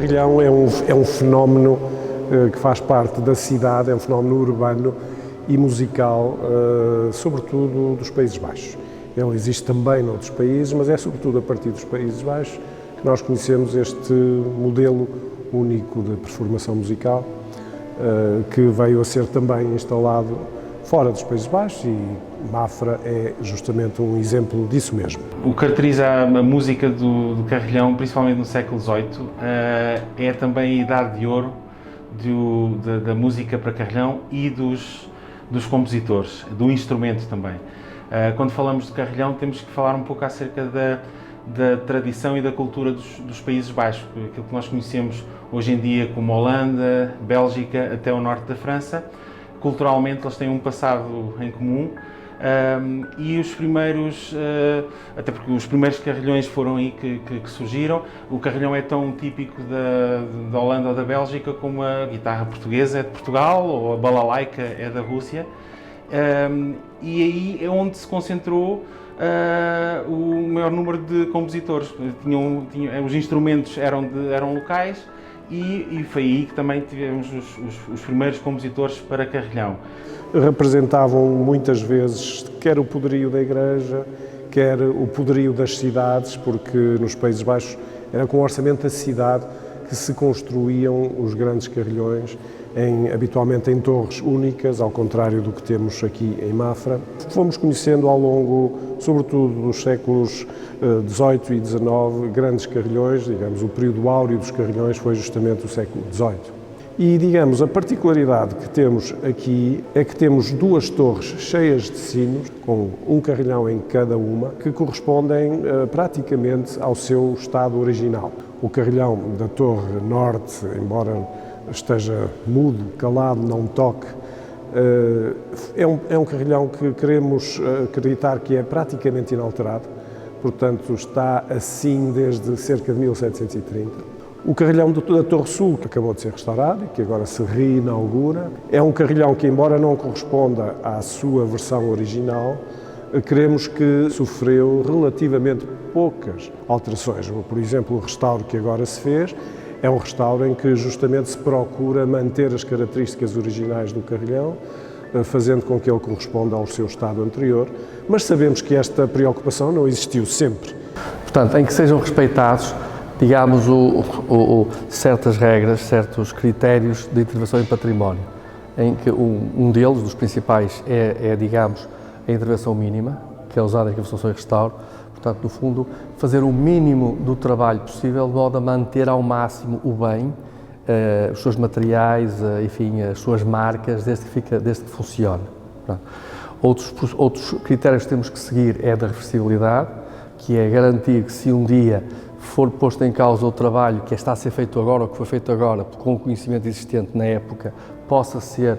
carrilhão é um fenómeno que faz parte da cidade, é um fenómeno urbano e musical, sobretudo dos Países Baixos. Ele existe também noutros países, mas é sobretudo a partir dos Países Baixos que nós conhecemos este modelo único de performação musical, que veio a ser também instalado fora dos Países Baixos, e Mafra é justamente um exemplo disso mesmo. O que caracteriza a música do carrilhão, principalmente no século XVIII, é também a idade de ouro da música para carrilhão e dos compositores, do instrumento também. Quando falamos de carrilhão, temos que falar um pouco acerca da tradição e da cultura dos Países Baixos, aquilo que nós conhecemos hoje em dia como Holanda, Bélgica, até o norte da França. Culturalmente eles têm um passado em comum, e os primeiros, até porque os primeiros carrilhões foram aí que surgiram. O carrilhão é tão típico da Holanda ou da Bélgica como a guitarra portuguesa é de Portugal ou a balalaica é da Rússia, e aí é onde se concentrou o maior número de compositores. Os instrumentos eram locais, e foi aí que também tivemos os primeiros compositores para carrilhão. Representavam muitas vezes quer o poderio da Igreja, quer o poderio das cidades, porque nos Países Baixos era com o orçamento da cidade que se construíam os grandes carrilhões, habitualmente em torres únicas, ao contrário do que temos aqui em Mafra. Fomos conhecendo ao longo, sobretudo dos séculos XVIII e XIX, grandes carrilhões. Digamos, o período áureo dos carrilhões foi justamente o século XVIII. E, digamos, a particularidade que temos aqui é que temos duas torres cheias de sinos, com um carrilhão em cada uma, que correspondem praticamente ao seu estado original. O carrilhão da Torre Norte, embora esteja mudo, calado, não toque, é um carrilhão que queremos acreditar que é praticamente inalterado, portanto está assim desde cerca de 1730. O carrilhão da Torre Sul, que acabou de ser restaurado e que agora se reinaugura, é um carrilhão que, embora não corresponda à sua versão original, queremos que sofreu relativamente poucas alterações. Por exemplo, o restauro que agora se fez é um restauro em que justamente se procura manter as características originais do carrilhão, fazendo com que ele corresponda ao seu estado anterior, mas sabemos que esta preocupação não existiu sempre. Portanto, em que sejam respeitados, digamos, certas regras, certos critérios de intervenção em património, em que um deles, dos principais, digamos, a intervenção mínima, que é usada em construção e restauro. Portanto, no fundo, fazer o mínimo do trabalho possível de modo a manter ao máximo o bem, os seus materiais, enfim, as suas marcas, desde que funcione. Outros critérios que temos que seguir é da reversibilidade, que é garantir que se um dia for posto em causa o trabalho que está a ser feito agora ou que foi feito agora, com o conhecimento existente na época, possa ser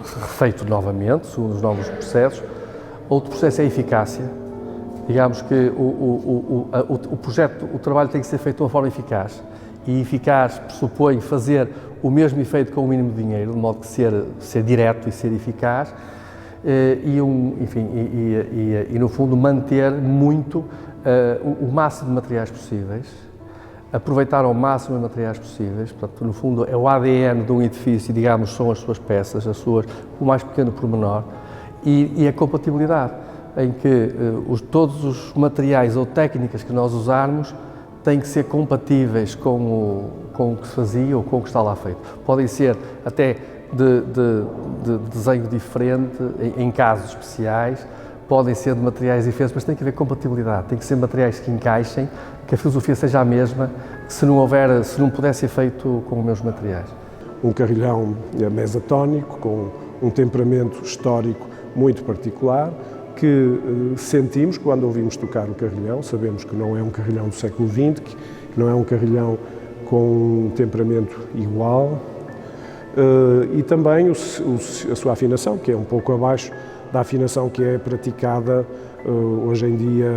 refeito novamente, segundo os novos processos. Outro processo é a eficácia. Digamos que o trabalho tem que ser feito de uma forma eficaz, e eficaz pressupõe fazer o mesmo efeito com o mínimo de dinheiro, de modo que ser direto e ser eficaz, e no fundo manter muito o máximo de materiais possíveis, aproveitar ao máximo os materiais possíveis. Portanto, no fundo, é o ADN de um edifício, digamos, são as suas peças, o mais pequeno pormenor, e a compatibilidade, em que todos os materiais ou técnicas que nós usarmos têm que ser compatíveis com o que se fazia ou com o que está lá feito. Podem ser até de desenho diferente, em casos especiais, podem ser de materiais diferentes, mas tem que haver compatibilidade, tem que ser materiais que encaixem, que a filosofia seja a mesma, que se não puder ser feito com os mesmos materiais. Um carrilhão mesatónico, com um temperamento histórico muito particular, que sentimos quando ouvimos tocar o carrilhão. Sabemos que não é um carrilhão do século XX, que não é um carrilhão com um temperamento igual, e também a sua afinação, que é um pouco abaixo da afinação que é praticada hoje em dia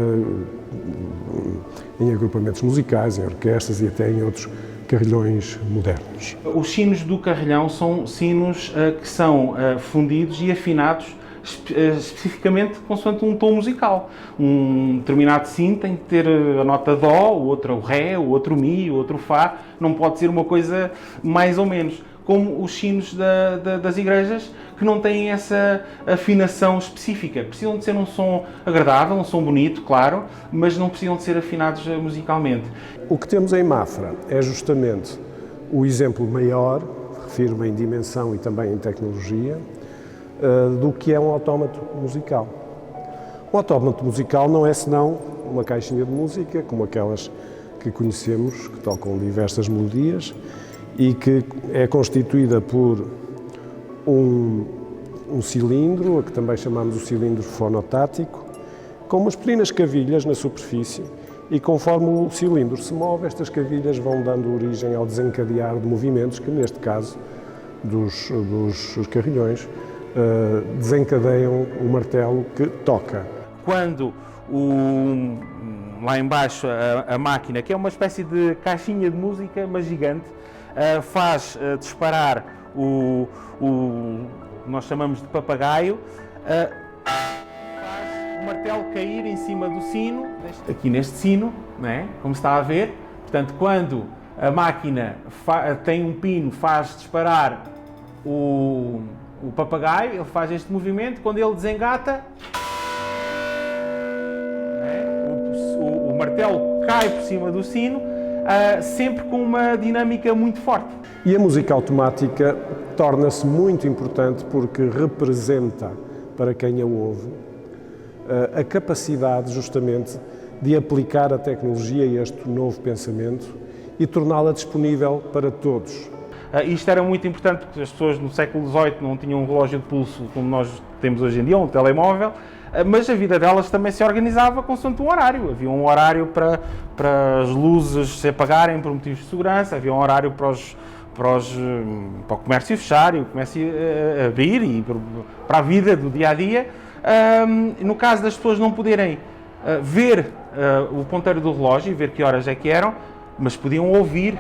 em agrupamentos musicais, em orquestras e até em outros carrilhões modernos. Os sinos do carrilhão são sinos que são fundidos e afinados especificamente consoante um tom musical. Um determinado sino tem que ter a nota Dó, o outro o Ré, o outro o Mi, o outro o Fá, não pode ser uma coisa mais ou menos. Como os sinos das igrejas, que não têm essa afinação específica. Precisam de ser um som agradável, um som bonito, claro, mas não precisam de ser afinados musicalmente. O que temos em Mafra é justamente o exemplo maior, refiro-me em dimensão e também em tecnologia, do que é um autómato musical. Um autómato musical não é senão uma caixinha de música, como aquelas que conhecemos, que tocam diversas melodias, e que é constituída por um cilindro, a que também chamamos o cilindro fonotático, com umas pequenas cavilhas na superfície, e conforme o cilindro se move, estas cavilhas vão dando origem ao desencadear de movimentos, que neste caso dos carrilhões desencadeiam o martelo que toca. Quando lá embaixo a máquina, que é uma espécie de caixinha de música, mas gigante, faz disparar o nós chamamos de papagaio, faz o martelo cair em cima do sino, aqui neste sino, não é? Como se está a ver. Portanto, quando a máquina tem um pino, faz disparar o papagaio, ele faz este movimento, quando ele desengata, o martelo cai por cima do sino, sempre com uma dinâmica muito forte. E a música automática torna-se muito importante porque representa, para quem a ouve, a capacidade justamente de aplicar a tecnologia e este novo pensamento e torná-la disponível para todos. Isto era muito importante porque as pessoas no século XVIII não tinham um relógio de pulso como nós temos hoje em dia, um telemóvel, mas a vida delas também se organizava consoante um horário. Havia um horário para as luzes se apagarem por motivos de segurança, havia um horário para o comércio fechar e o comércio abrir e para a vida do dia-a-dia. No caso das pessoas não poderem ver o ponteiro do relógio e ver que horas é que eram, mas podiam ouvir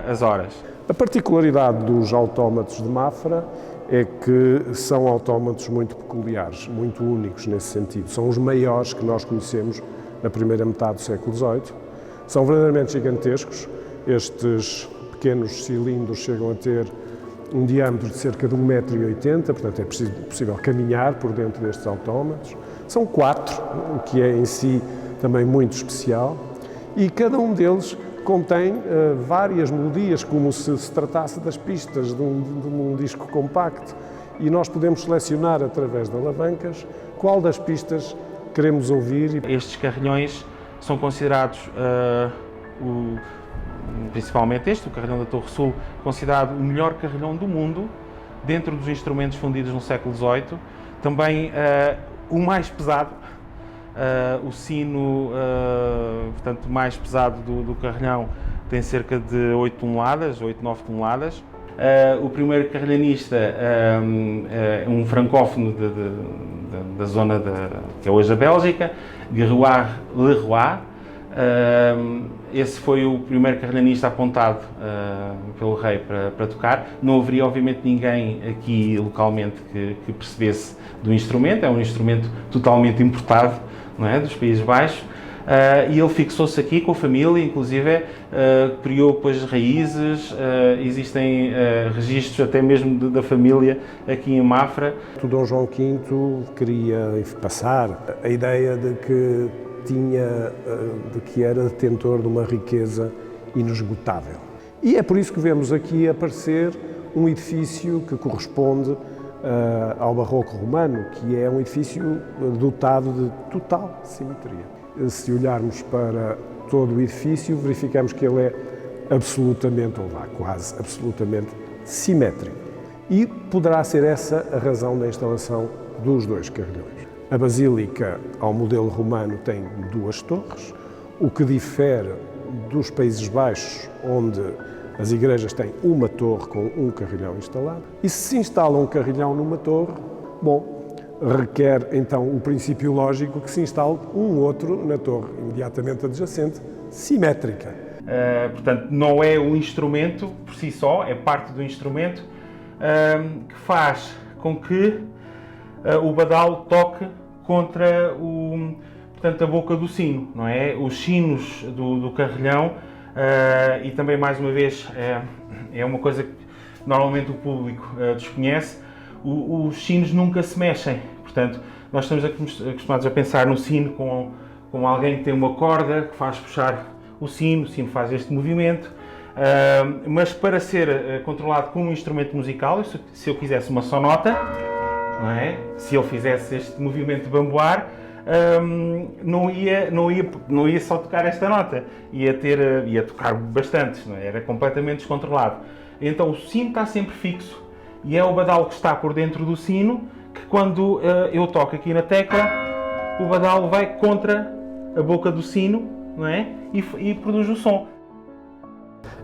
as horas. A particularidade dos autómatos de Mafra é que são autómatos muito peculiares, muito únicos nesse sentido. São os maiores que nós conhecemos na primeira metade do século XVIII. São verdadeiramente gigantescos. Estes pequenos cilindros chegam a ter um diâmetro de cerca de 1,80 m, portanto é possível caminhar por dentro destes autómatos. São 4, o que é em si também muito especial, e cada um deles contém várias melodias, como se tratasse das pistas de um disco compacto, e nós podemos selecionar através de alavancas qual das pistas queremos ouvir. Estes carrilhões são considerados, principalmente este, o carrilhão da Torre Sul, considerado o melhor carrilhão do mundo, dentro dos instrumentos fundidos no século XVIII, também o mais pesado. O sino, portanto, mais pesado do carrilhão tem cerca de 8 toneladas, 8, 9 toneladas. O primeiro carrilhanista é um francófono da zona que é hoje a Bélgica, Geroard Leroy. Esse foi o primeiro carrilhanista apontado pelo rei para tocar. Não haveria, obviamente, ninguém aqui localmente que percebesse do instrumento. É um instrumento totalmente importado, não é, dos Países Baixos, e ele fixou-se aqui com a família, inclusive criou depois raízes, existem registros até mesmo da família aqui em Mafra. O Dom João V queria passar a ideia de que era detentor de uma riqueza inesgotável. E é por isso que vemos aqui aparecer um edifício que corresponde ao barroco romano, que é um edifício dotado de total simetria. Se olharmos para todo o edifício, verificamos que ele é absolutamente, ou quase absolutamente, simétrico. E poderá ser essa a razão da instalação dos dois carrilhões. A Basílica, ao modelo romano, tem 2 torres, o que difere dos Países Baixos, onde as igrejas têm uma torre com um carrilhão instalado. E se instala um carrilhão numa torre, requer então o princípio lógico que se instale um outro na torre imediatamente adjacente, simétrica. Portanto, não é um instrumento por si só, é parte do instrumento que faz com que o badalo toque contra portanto, a boca do sino, não é? Os sinos do carrilhão, e também, mais uma vez, é uma coisa que normalmente o público desconhece, os sinos nunca se mexem. Portanto, nós estamos acostumados a pensar no sino com alguém que tem uma corda que faz puxar o sino faz este movimento, mas para ser controlado como um instrumento musical, se eu quisesse uma só nota, não é? Se eu fizesse este movimento de bamboar, não ia só tocar esta nota, ia tocar bastante, não é? Era completamente descontrolado. Então o sino está sempre fixo e é o badalo que está por dentro do sino que, quando eu toco aqui na tecla, o badalo vai contra a boca do sino, não é? E produz o som.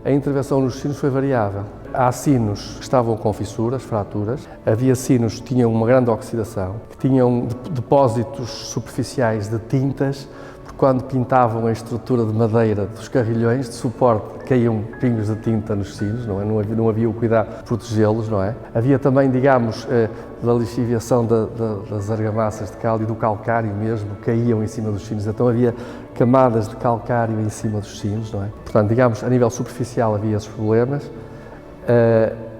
A intervenção nos sinos foi variável. Há sinos que estavam com fissuras, fraturas. Havia sinos que tinham uma grande oxidação, que tinham depósitos superficiais de tintas, porque quando pintavam a estrutura de madeira dos carrilhões de suporte, caíam pingos de tinta nos sinos, não é? Não havia o cuidado de protegê-los, não é? Havia também, digamos, da lixiviação das argamassas de cal e do calcário mesmo, caíam em cima dos sinos, então havia camadas de calcário em cima dos sinos, não é? Portanto, digamos, a nível superficial havia esses problemas.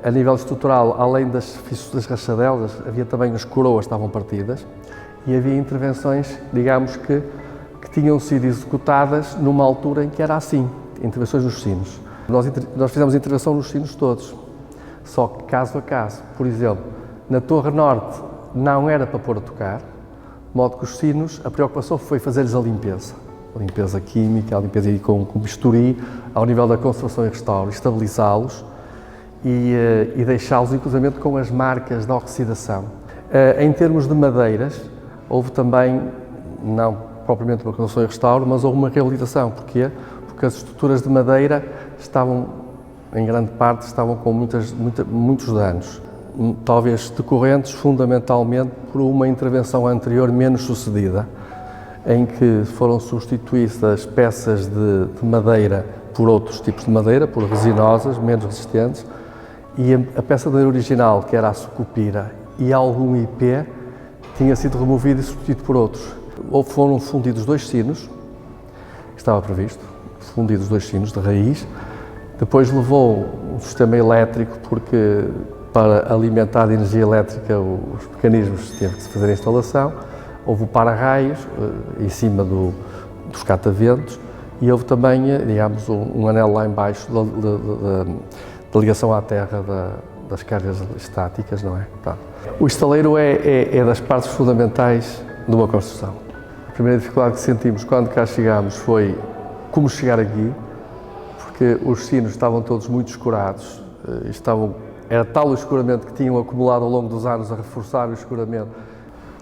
A nível estrutural, além das rachadelas, havia também as coroas que estavam partidas e havia intervenções, digamos, que tinham sido executadas numa altura em que era assim, intervenções nos sinos. Nós fizemos intervenção nos sinos todos, só que caso a caso. Por exemplo, na Torre Norte não era para pôr a tocar, de modo que os sinos, a preocupação foi fazer-lhes a limpeza química, a limpeza com bisturi, ao nível da conservação e restauro, estabilizá-los e deixá-los, inclusive, com as marcas da oxidação. Em termos de madeiras, houve também, não propriamente uma conservação e restauro, mas houve uma reabilitação. Porquê? Porque as estruturas de madeira estavam, em grande parte, com muitos danos. Talvez decorrentes, fundamentalmente, por uma intervenção anterior menos sucedida, em que foram substituídas peças de madeira por outros tipos de madeira, por resinosas, menos resistentes, e a peça de madeira original, que era a sucupira, e algum IP, tinha sido removido e substituído por outros. Foram fundidos 2 sinos, estava previsto, fundidos 2 sinos de raiz, depois levou um sistema elétrico, porque para alimentar de energia elétrica os mecanismos teve que se fazer a instalação, houve o para-raios em cima dos cataventos e houve também, digamos, um anel lá embaixo da ligação à terra das cargas estáticas, não é? Tá. O estaleiro é das partes fundamentais de uma construção. A primeira dificuldade que sentimos quando cá chegámos foi como chegar aqui, porque os sinos estavam todos muito escurados, era tal o escuramento que tinham acumulado ao longo dos anos a reforçar o escuramento.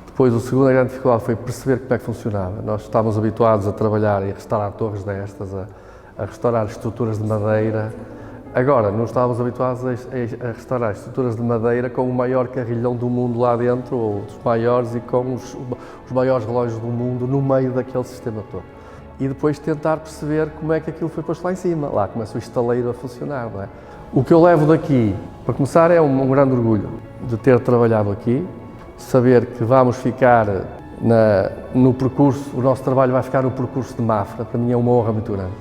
Depois, a segunda grande dificuldade foi perceber como é que funcionava. Nós estávamos habituados a trabalhar e a restaurar torres destas, a restaurar estruturas de madeira. Agora, não estávamos habituados a restaurar estruturas de madeira com o maior carrilhão do mundo lá dentro, ou dos maiores, e com os maiores relógios do mundo no meio daquele sistema todo. E depois tentar perceber como é que aquilo foi posto lá em cima. Lá começa o estaleiro a funcionar, não é? O que eu levo daqui, para começar, é um grande orgulho de ter trabalhado aqui, saber que vamos ficar no percurso, o nosso trabalho vai ficar no percurso de Mafra, para mim é uma honra muito grande.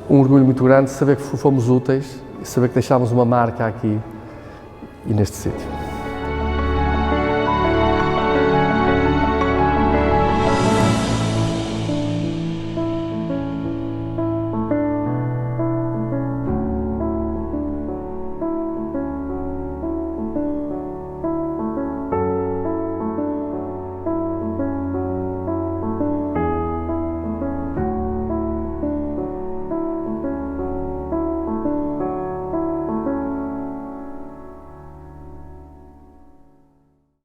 Um orgulho muito grande saber que fomos úteis e saber que deixámos uma marca aqui e neste sítio.